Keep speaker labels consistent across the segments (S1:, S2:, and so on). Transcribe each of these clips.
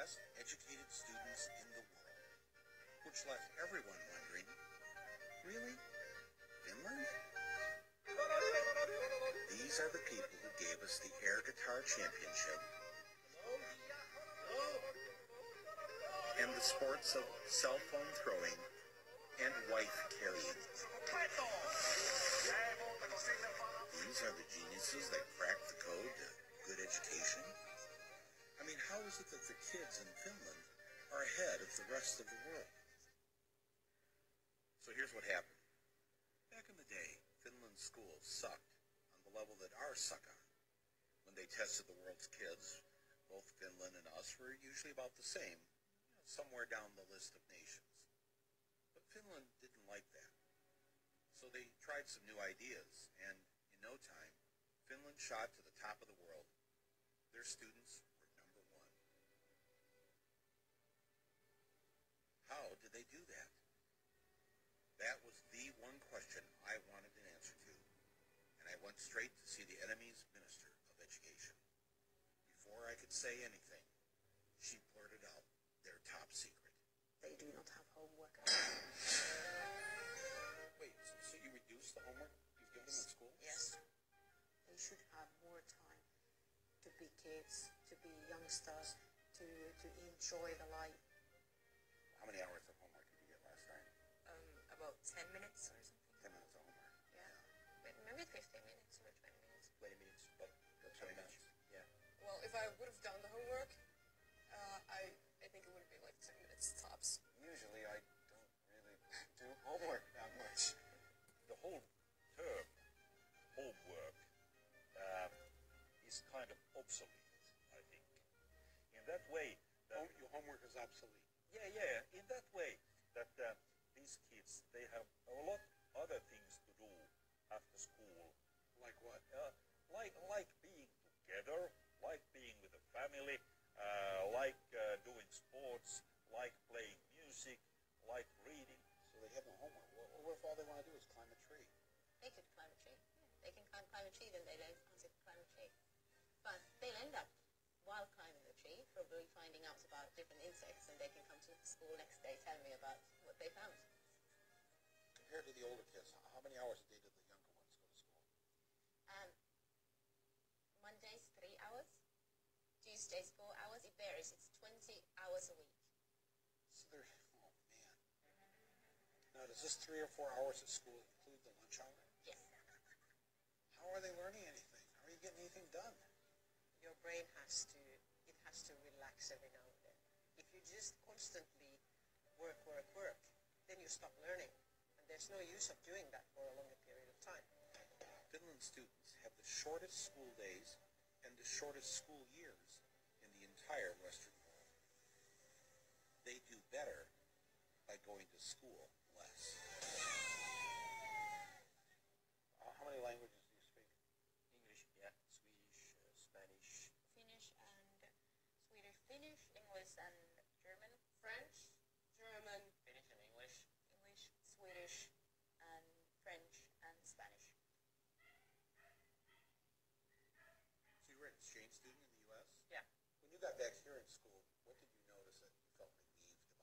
S1: best educated students in the world, which left everyone wondering, really? Finland? These are the people who gave us the air guitar championship and the sports of cell phone throwing and wife carrying. These are the geniuses that cracked the code to good education. I mean, how is it that the kids in Finland are ahead of the rest of the world? So here's what happened. Back in the day, Finland's schools sucked on the level that ours suck on. When they tested the world's kids, both Finland and us were usually about the same, somewhere down the list of nations. But Finland didn't like that. So they tried some new ideas, and in no time, Finland shot to the top of the world. Their students were number one. How did they do that? That was the one question I wanted an answer to, and I went straight to see the enemy's Minister of Education. Before I could say anything, she blurted out their top secret.
S2: They do not have homework.
S1: Wait, so you reduced the homework you've given them in school?
S2: Yes. They should have more time to be kids, to be youngsters, to enjoy the life.
S1: How many hours of homework did you get last night?
S3: About 10 minutes or something.
S1: 10 minutes of homework.
S3: Yeah. Maybe 15 minutes or 20 minutes.
S1: 20 minutes, but 20 minutes. Yeah.
S3: Well, if I would have done the homework, I think it would be like 10 minutes tops.
S4: Usually I don't really do homework that much.
S5: The whole term homework is kind of obsolete, I think. In that way,
S1: Your homework is obsolete.
S5: yeah, in that way that these kids, they have a lot other things to do after school.
S1: Like what?
S5: Like being together, like being with the family, like doing sports, like playing music, like reading.
S1: So they have no homework. What if all they want to do is climb a tree?
S3: They could climb a tree. Yeah, they can climb a tree, then they learn how to climb a tree. But they'll end up, while climbing the tree, probably finding out about different insects, and they can come to school next day telling me about what they found.
S1: Compared to the older kids, how many hours a day do the younger ones go to school?
S3: Mondays 3 hours, Tuesdays 4 hours. It varies. It's 20 hours a week.
S1: So they're, oh man. Now does this 3 or 4 hours at school include the lunch hour?
S3: Yes.
S1: How are they learning anything? How are you getting anything done?
S2: Your brain has to relax every now and then. If you just constantly work, then you stop learning. And there's no use of doing that for a longer period of time.
S1: Finland students have the shortest school days and the shortest school years in the entire Western world. They do better by going to school less. How many languages do you speak?
S4: English, yeah, Swedish, Spanish.
S3: Finnish and Swedish. Finnish, English, and German.
S2: French, German,
S4: Finnish and English.
S3: English, Swedish, and French, and Spanish.
S1: So you were an exchange student in the U.S.?
S3: Yeah.
S1: When you got back here in school, what did you notice that you felt relieved about?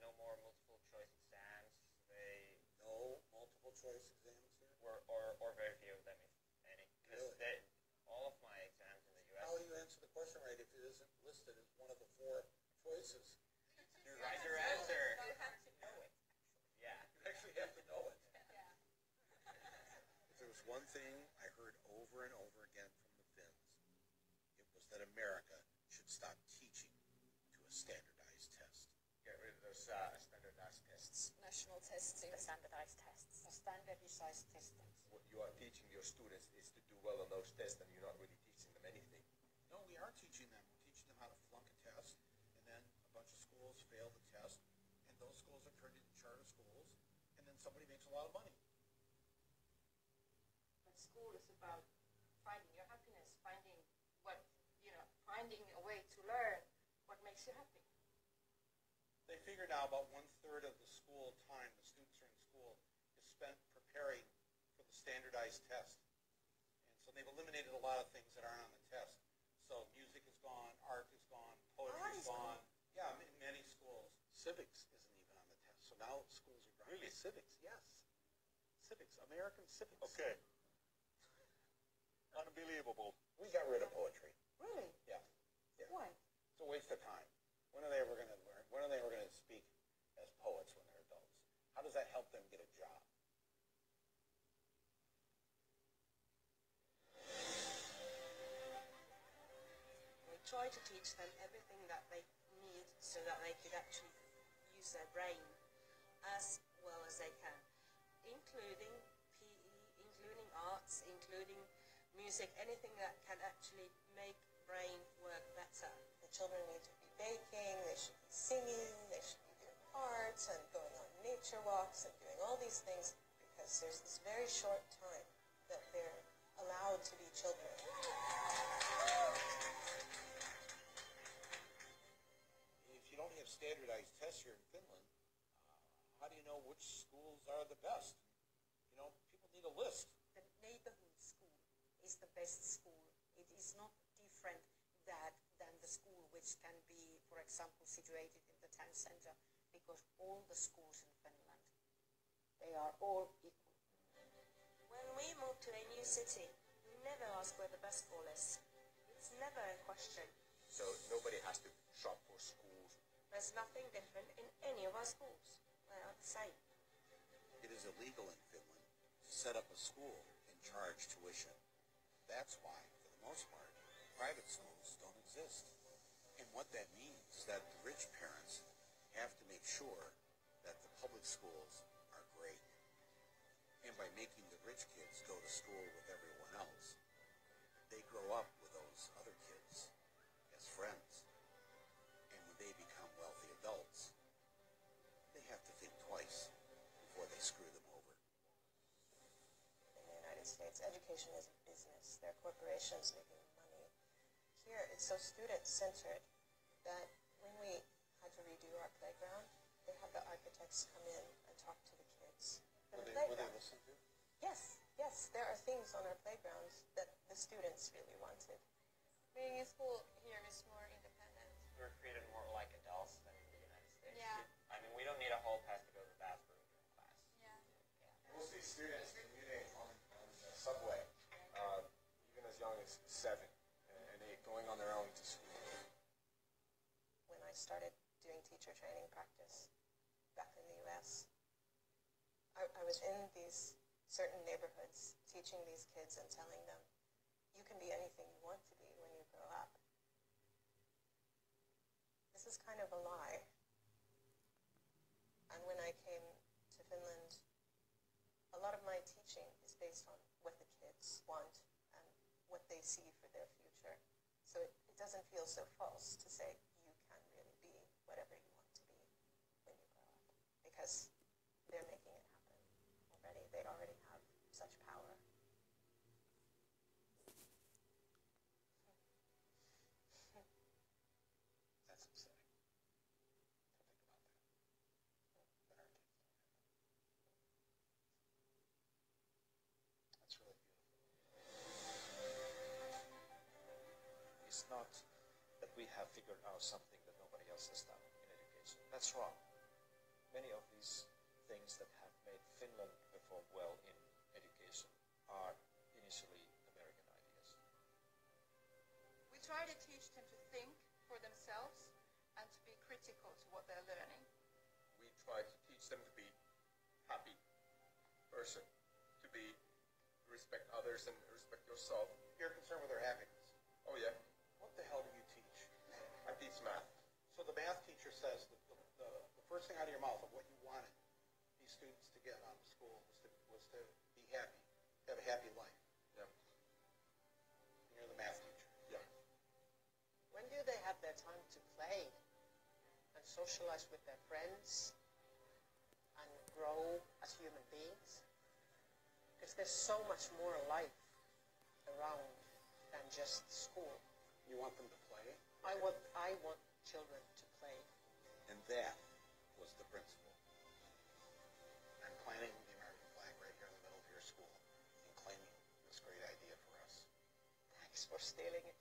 S4: No more multiple choice exams. They
S1: No multiple choice exams here?
S4: or very few of them, if any. Because
S1: Really?
S4: all of my exams in the U.S.
S1: How will you answer the question right if it isn't listed as one of the 4 choices?
S4: You write your answer.
S3: You have to know it.
S4: Yeah.
S1: You actually have to know it.
S3: Yeah.
S1: If there was one thing I heard over and over again from the Finns, it was that America should stop teaching to a standardized test.
S4: Get rid of those standardized tests.
S3: National testing. The standardized tests.
S2: standardized testing.
S6: What you are teaching your students is to do well on those tests, and you're not really teaching them anything.
S1: No, we are teaching them. We're teaching them how to flunk a test, and then a bunch of schools fail the test, and those schools are turned into charter schools, and then somebody makes a lot of money.
S2: But school is about finding your happiness, finding a way to learn what makes you happy.
S1: They figure now about 1/3 of the school time the students are in school is spent preparing for the standardized test. And so they've eliminated a lot of things that aren't on the test. So music is gone, art is gone, fun. Yeah, in many schools, civics isn't even on the test. So now schools are dropping
S5: Really?
S1: civics. Yes, civics, American civics.
S5: Okay. Unbelievable.
S1: We got rid of poetry.
S2: Really?
S1: Yeah. Yeah.
S2: Why?
S1: It's a waste of time. When are they ever going to learn? When are they ever going to speak as poets when they're adults? How does that help them get a job?
S2: We try to teach them everything that they need so that they could actually use their brain as well as they can, including PE, including arts, including music, anything that can actually make brain work better. The children need to be baking, they should be singing, they should be doing arts and going on nature walks and doing all these things because there's this very short time that they're allowed to be children.
S1: If you don't have standardized tests here in Finland, how do you know which schools are the best? You know, people need a list.
S2: The neighborhood school is the best school. It is not different than the school which can be, for example, situated in the town center, because all the schools in Finland, they are all equal. When we move to a new city, we never ask where the best school is. It's never a question.
S6: So nobody has to shop for schools.
S2: There's nothing different in any of our schools. They are the same.
S1: It is illegal in Finland to set up a school and charge tuition. That's why, for the most part, private schools don't exist. And what that means is that the rich parents have to make sure that the public schools are great. And by making the rich kids go to school with everyone else, they grow up with those other kids as friends. And when they become wealthy adults, they have to think twice before they screw them over.
S2: In the United States, education is a business. There are corporations making money. Here, it's so student-centered that when we had to redo our playground, they had the architects come in and talk to the kids.
S1: Will they listen to?
S2: Yes, yes. There are things on our playgrounds that the students really wanted.
S7: Being in school here is more independent.
S4: We're treated more like adults than in the United States.
S7: Yeah.
S4: I mean, we don't need a hall pass to go to the bathroom during class.
S7: Yeah.
S6: We'll see students commuting on the subway, even as young as 7, and they going on their own to school.
S2: When I started doing teacher training practice back in the U.S., I was in these certain neighborhoods teaching these kids and telling them, you can be anything you want to be when you grow up. This is kind of a lie. And when I came to Finland, a lot of my teaching is based on what the kids want and what they see for their future. So it doesn't feel so false to say you can really be whatever you want to be when you grow up, because they're making it happen already. They already have such power.
S1: That's upsetting to think about that. That our kids don't have that. That's really beautiful.
S8: It's not that we have figured out something that nobody else has done in education. That's wrong. Many of these things that have made Finland perform well in education are initially American ideas.
S7: We try to teach them to think for themselves and to be critical to what they're learning.
S6: We try to teach them to be happy person, to respect others and respect yourself.
S1: You're concerned with their happiness.
S6: Oh yeah,
S1: What the hell do you teach?
S6: I teach math.
S1: So the math teacher says that the first thing out of your mouth of what you wanted these students to get out of school was to be happy, have a happy life.
S6: Yeah.
S1: And you're the math teacher.
S6: Yeah.
S2: When do they have their time to play and socialize with their friends and grow as human beings? Because there's so much more life around than just school.
S1: You want them to play?
S2: I want children to play.
S1: And that was the principle. I'm planting the American flag right here in the middle of your school and claiming this great idea for us.
S2: Thanks for stealing it.